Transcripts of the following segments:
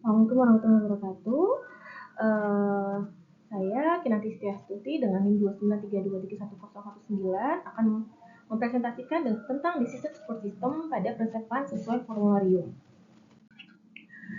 Assalamualaikum warahmatullahi wabarakatuh. Saya Kinanti Setiastuti dengan NIM 293231019 akan mempresentasikan tentang decision support system pada persiapan sesuai formularium.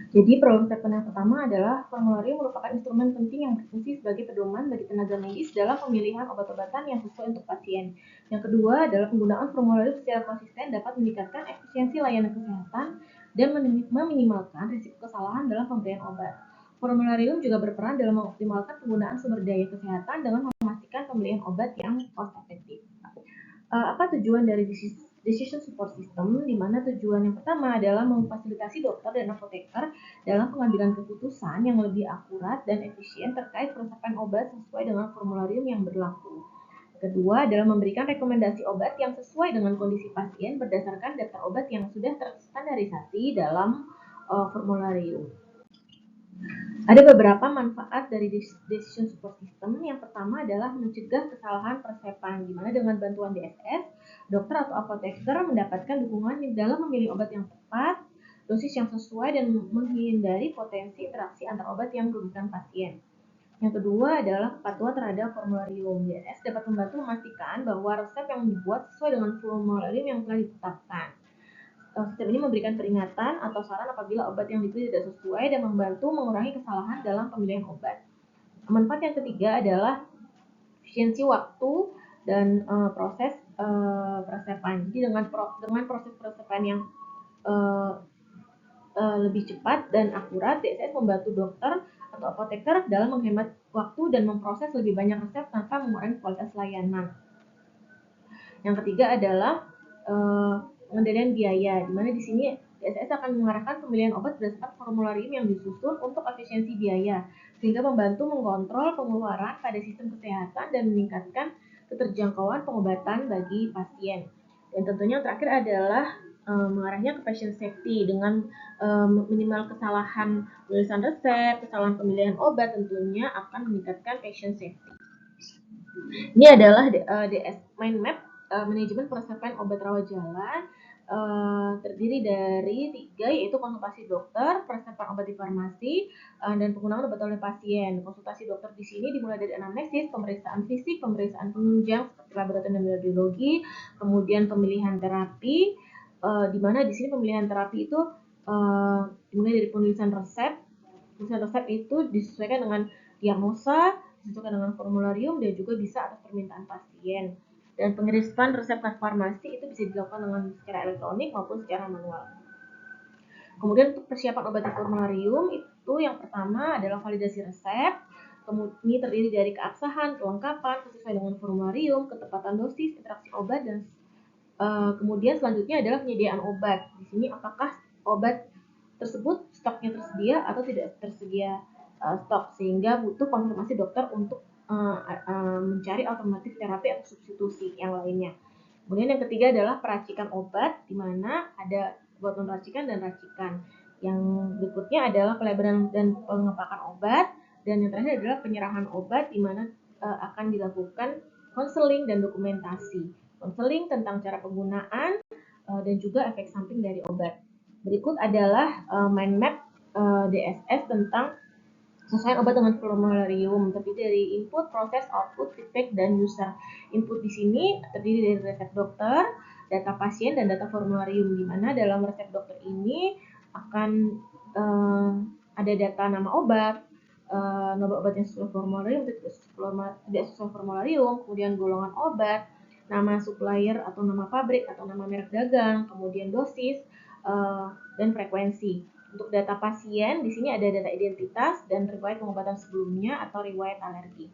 Jadi persiapan yang pertama adalah formularium merupakan instrumen penting yang berfungsi sebagai pedoman bagi tenaga medis dalam pemilihan obat-obatan yang sesuai untuk pasien. Yang kedua adalah penggunaan formularium secara konsisten dapat meningkatkan efisiensi layanan kesehatan dan meminimalkan risiko kesalahan dalam pemberian obat. Formularium juga berperan dalam mengoptimalkan penggunaan sumber daya kesehatan dengan memastikan pembelian obat yang cost efektif. Apa tujuan dari decision support system, di mana tujuan yang pertama adalah memfasilitasi dokter dan apoteker dalam pengambilan keputusan yang lebih akurat dan efisien terkait peresepan obat sesuai dengan formularium yang berlaku. Kedua adalah memberikan rekomendasi obat yang sesuai dengan kondisi pasien berdasarkan daftar obat yang sudah terstandarisasi dalam formularium. Ada beberapa manfaat dari decision support system. Yang pertama adalah mencegah kesalahan persepan, di mana dengan bantuan DSS, dokter atau apoteker mendapatkan dukungan dalam memilih obat yang tepat, dosis yang sesuai, dan menghindari potensi interaksi antar obat yang merugikan pasien. Yang kedua adalah kepatuhan terhadap formularium. DSS dapat membantu memastikan bahwa resep yang dibuat sesuai dengan formularium yang telah ditetapkan. Sistem ini memberikan peringatan atau saran apabila obat yang dipilih tidak sesuai dan membantu mengurangi kesalahan dalam pemilihan obat. Manfaat yang ketiga adalah efisiensi waktu dan proses peresepan. Jadi dengan proses peresepan yang lebih cepat dan akurat, DSS membantu dokter atau apoteker dalam menghemat waktu dan memproses lebih banyak resep tanpa mengurangi kualitas layanan. Yang ketiga adalah pengendalian biaya, di mana di sini DSS akan mengarahkan pemilihan obat berdasarkan formularium yang disusun untuk efisiensi biaya, sehingga membantu mengontrol pengeluaran pada sistem kesehatan dan meningkatkan keterjangkauan pengobatan bagi pasien. Dan tentunya yang terakhir adalah mengarahnya ke patient safety dengan minimal kesalahan penulisan resep, kesalahan pemilihan obat tentunya akan meningkatkan patient safety. Ini adalah DS mind map manajemen peresepan obat rawat jalan, terdiri dari 3, yaitu konsultasi dokter, peresepan obat di farmasi, dan penggunaan obat oleh pasien. Konsultasi dokter di sini dimulai dari anamnesis, pemeriksaan fisik, pemeriksaan penunjang seperti laboratorium dan radiologi, kemudian pemilihan terapi, di mana di sini pemilihan terapi itu dimulai dari penulisan resep. Penulisan resep itu disesuaikan dengan diagnosa, disesuaikan dengan formularium, dan juga bisa atas permintaan pasien. Dan pengiriman resep ke farmasi itu bisa dilakukan dengan secara elektronik maupun secara manual. Kemudian untuk persiapan obat di formularium itu yang pertama adalah validasi resep. Kemudian ini terdiri dari keabsahan, kelengkapan, sesuai dengan formularium, ketepatan dosis, interaksi obat, dan kemudian selanjutnya adalah penyediaan obat. Di sini apakah obat tersebut stoknya tersedia atau tidak tersedia stok, sehingga butuh konfirmasi dokter untuk mencari alternatif terapi atau substitusi yang lainnya. Kemudian yang ketiga adalah peracikan obat, di mana ada botol racikan dan racikan. Yang berikutnya adalah pelebaran dan pengepakan obat, dan yang terakhir adalah penyerahan obat, di mana akan dilakukan konseling dan dokumentasi. Konseling tentang cara penggunaan dan juga efek samping dari obat. Berikut adalah mind map DSS tentang sesuai obat dengan formularium, terdiri dari input, proses, output, feedback, dan user. Input di sini terdiri dari resep dokter, data pasien, dan data formularium, di mana dalam resep dokter ini akan ada data nama obat, nomor obat yang sesuai formularium, tidak sesuai formularium, kemudian golongan obat, nama supplier atau nama pabrik atau nama merek dagang, kemudian dosis, dan frekuensi. Untuk data pasien, di sini ada data identitas dan riwayat pengobatan sebelumnya atau riwayat alergi.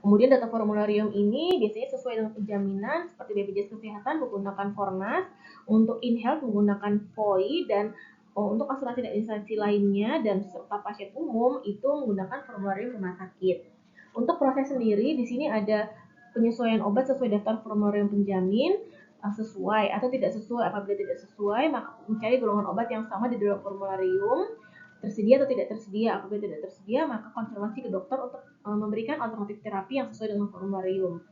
Kemudian data formularium ini biasanya sesuai dengan penjaminan seperti BPJS Kesehatan menggunakan Fornas, untuk InHealth menggunakan POI, dan untuk asuransi dan instansi lainnya dan serta pasien umum itu menggunakan formularium rumah sakit. Untuk proses sendiri, di sini ada penyesuaian obat sesuai daftar formularium penjamin, sesuai atau tidak sesuai. Apabila tidak sesuai, maka mencari golongan obat yang sama di dalam formularium, tersedia atau tidak tersedia. Apabila tidak tersedia, maka konfirmasi ke dokter untuk memberikan alternatif terapi yang sesuai dengan formularium.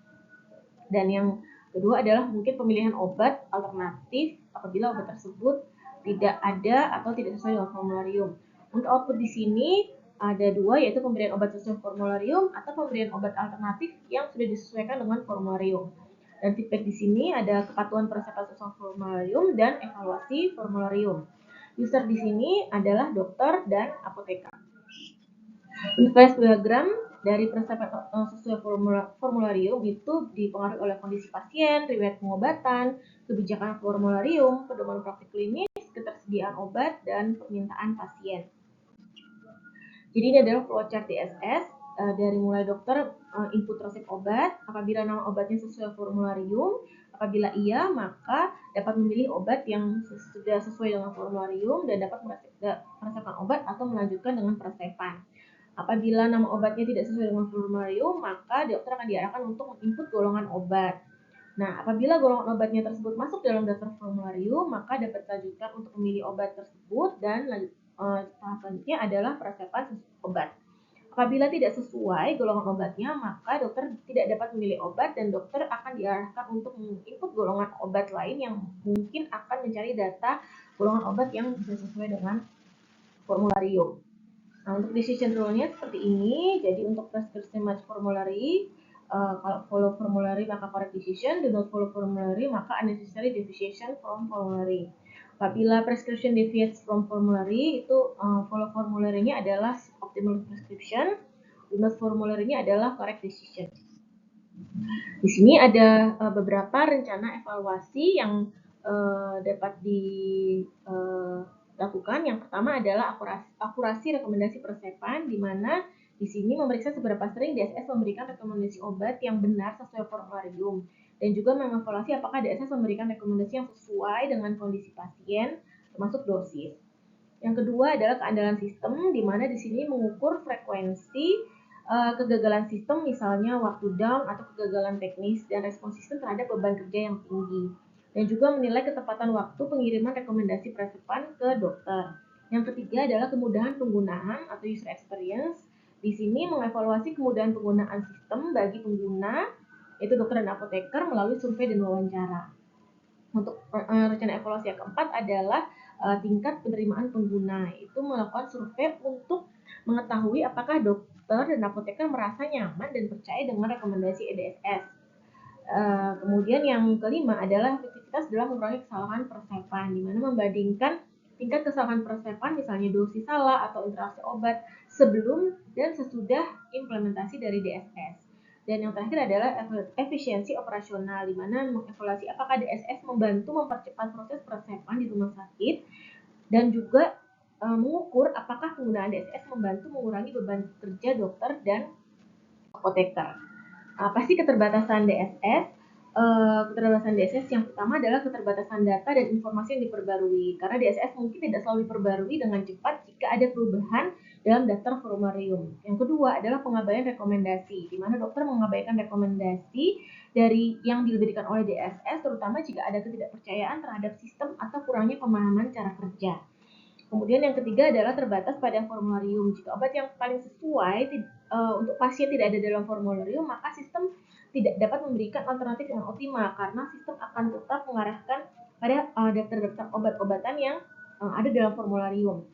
Dan yang kedua adalah mungkin pemilihan obat alternatif apabila obat tersebut tidak ada atau tidak sesuai dengan formularium. Untuk output di sini ada dua, yaitu pemberian obat sesuai formularium atau pemberian obat alternatif yang sudah disesuaikan dengan formularium. Dan feedback di sini ada kepatuhan peresepan sesuai formularium dan evaluasi formularium. User di sini adalah dokter dan apoteker. Advice diagram dari peresepan sesuai formularium itu dipengaruhi oleh kondisi pasien, riwayat pengobatan, kebijakan formularium, pedoman praktik klinis, ketersediaan obat, dan permintaan pasien. Jadi ini adalah flowchart DSS dari mulai dokter input resep obat, apabila nama obatnya sesuai formularium, apabila iya maka dapat memilih obat yang sudah sesuai dengan formularium dan dapat meresepkan obat atau melanjutkan dengan peresepan. Apabila nama obatnya tidak sesuai dengan formularium, maka dokter akan diarahkan untuk menginput golongan obat. Nah, apabila golongan obatnya tersebut masuk dalam daftar formularium, maka dapat dilanjutkan untuk memilih obat tersebut dan tahap selanjutnya adalah peresepan obat. Apabila tidak sesuai golongan obatnya, maka dokter tidak dapat memilih obat dan dokter akan diarahkan untuk menginput golongan obat lain yang mungkin akan mencari data golongan obat yang bisa sesuai dengan formularium. Nah, untuk decision rule-nya seperti ini. Jadi untuk prescription match formulary, kalau follow formulary maka correct decision, do not follow formulary maka unnecessary deviation from formulary. Apabila prescription deviates from formulary, itu follow formulary-nya adalah optimal prescription, do not formulary-nya adalah correct decision. Di sini ada beberapa rencana evaluasi yang dapat dilakukan. Yang pertama adalah akurasi rekomendasi peresepan, di mana di sini memeriksa seberapa sering DSS memberikan rekomendasi obat yang benar sesuai formularium, dan juga mengevaluasi apakah DSS memberikan rekomendasi yang sesuai dengan kondisi pasien, termasuk dosis. Yang kedua adalah keandalan sistem, di mana di sini mengukur frekuensi kegagalan sistem, misalnya waktu down atau kegagalan teknis dan respons sistem terhadap beban kerja yang tinggi. Dan juga menilai ketepatan waktu pengiriman rekomendasi peresepan ke dokter. Yang ketiga adalah kemudahan penggunaan atau user experience. Di sini mengevaluasi kemudahan penggunaan sistem bagi pengguna, yaitu dokter dan apoteker, melalui survei dan wawancara. Untuk rencana evaluasi yang keempat adalah tingkat penerimaan pengguna, itu melakukan survei untuk mengetahui apakah dokter dan apoteker merasa nyaman dan percaya dengan rekomendasi EDSS. Kemudian yang kelima adalah efektivitas dalam mengurangi kesalahan peresepan, di mana membandingkan tingkat kesalahan peresepan, misalnya dosis salah atau interaksi obat sebelum dan sesudah implementasi dari DSS. Dan yang terakhir adalah efisiensi operasional, di mana mengevaluasi apakah DSS membantu mempercepat proses peresepan di rumah sakit, dan juga mengukur apakah penggunaan DSS membantu mengurangi beban kerja dokter dan apoteker. Apa sih keterbatasan DSS? Keterbatasan DSS yang pertama adalah keterbatasan data dan informasi yang diperbarui, karena DSS mungkin tidak selalu diperbarui dengan cepat jika ada perubahan dalam daftar formularium. Yang kedua adalah pengabaian rekomendasi, di mana dokter mengabaikan rekomendasi dari yang diberikan oleh DSS, terutama jika ada ketidakpercayaan terhadap sistem atau kurangnya pemahaman cara kerja. Kemudian yang ketiga adalah terbatas pada formularium. Jika obat yang paling sesuai untuk pasien tidak ada dalam formularium, maka sistem tidak dapat memberikan alternatif yang optimal, karena sistem akan tetap mengarahkan pada daftar-daftar obat-obatan yang ada dalam formularium.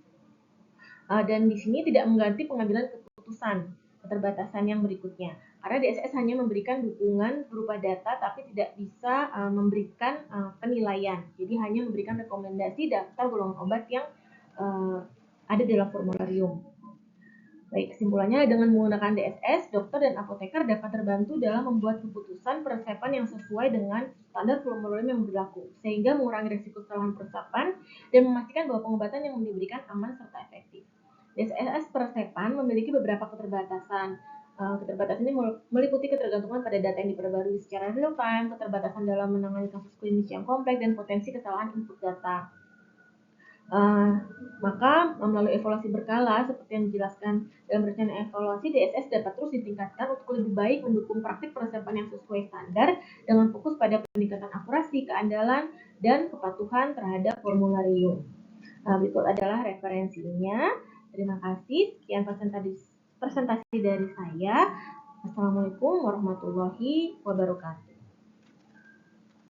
Dan di sini tidak mengganti pengambilan keputusan. Keterbatasan yang berikutnya, karena DSS hanya memberikan dukungan berupa data tapi tidak bisa memberikan penilaian. Jadi hanya memberikan rekomendasi daftar golongan obat yang ada dalam formularium. Baik, kesimpulannya dengan menggunakan DSS, dokter dan apoteker dapat terbantu dalam membuat keputusan peresepan yang sesuai dengan standar formularium yang berlaku, sehingga mengurangi risiko kesalahan peresepan dan memastikan bahwa pengobatan yang diberikan aman serta efektif. DSS peresepan memiliki beberapa keterbatasan. Keterbatasan ini meliputi ketergantungan pada data yang diperbarui secara real time, keterbatasan dalam menangani kasus klinis yang kompleks, dan potensi kesalahan input data. Maka melalui evaluasi berkala seperti yang dijelaskan dalam rencana evaluasi, DSS dapat terus ditingkatkan untuk lebih baik mendukung praktik peresepan yang sesuai standar dengan fokus pada peningkatan akurasi, keandalan, dan kepatuhan terhadap formularium. Berikut adalah referensinya. Terima kasih. Sekian presentasi dari saya. Assalamualaikum warahmatullahi wabarakatuh.